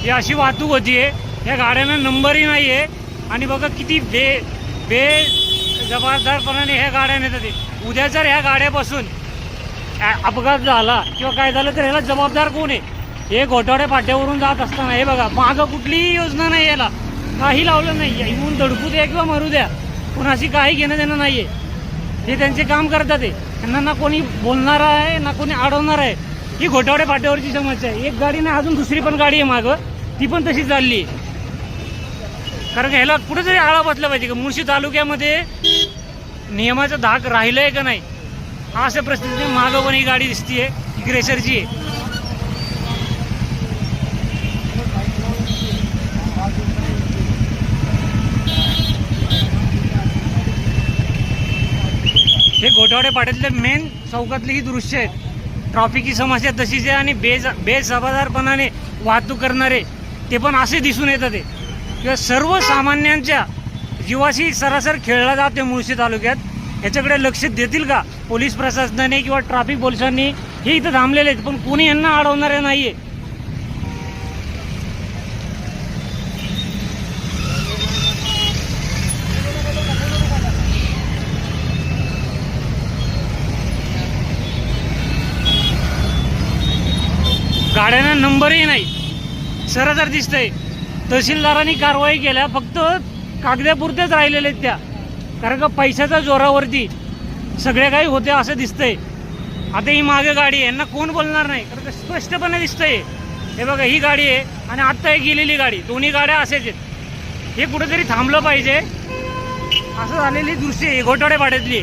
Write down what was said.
ही अशी वाहतूक होतीये। या गाड्यांना नंबरही नाही आहे आणि बघा किती जबाबदारपणाने ह्या गाड्या नेतात ते। उद्या जर ह्या गाड्यापासून अपघात झाला किंवा काय झालं तर ह्याला जबाबदार कोण आहे? हे घोटाळे फाट्यावरून जात असताना हे बघा मागं कुठलीही योजना नाही, याला काही लावलं नाही आहे। येऊन धडकू द्या किंवा मारू द्या, कोणाशी काही घेणं देणं नाही आहे। ते त्यांचे काम करतात आहे, त्यांना ना कोणी बोलणार आहे ना कोणी अडवणार आहे। ही घोटाळे फाट्यावरची समस्या आहे। एक गाडी नाही, अजून दुसरी पण गाडी आहे मागं, ती पण तशीच चालली आहे। कारण का ह्याला कुठेतरी आळा बसला पाहिजे का? मुळशी तालुक्यामध्ये नियमाचा धाक राहिलं आहे का नाही, हा अशा परिस्थितीने मागं पण ही गाडी दिसतीये, ग्रेसरची आहे। हे घोटाळे पाट्यातले मेन चौकातली ही दृश्य आहेत। ट्रॉफिकची समस्या तशीच आहे आणि बेजबाबदारपणाने वाहतूक करणारे ते पण असे दिसून येतात ते, किंवा सर्वसामान्यांच्या जीवाशी सरासर खेळला जाते मुळशी तालुक्यात। ह्याच्याकडे लक्ष देतील का पोलीस प्रशासनाने किंवा ट्रॅफिक पोलिसांनी? हे इथं थांबलेले आहेत पण कोणी यांना अडवणारे नाहीये। गाड्यांना नंबरही नाही, सरासर दिसतंय। तहसीलदारांनी कारवाई केल्या, फक्त कागदापुरतेच राहिलेले आहेत त्या, कारण का पैशाच्या जोरावरती सगळे काही होते असं दिसतंय। आता ही मागे गाडी आहे, यांना कोण बोलणार नाही, कारण का स्पष्टपणे दिसतंय। हे बघा ही गाडी आहे आणि आत्ता ही गेलेली गाडी, दोन्ही गाड्या असेच आहेत। हे कुठेतरी थांबलं पाहिजे, असं झालेली दृश्य आहे घोटाळे पाड्यातली।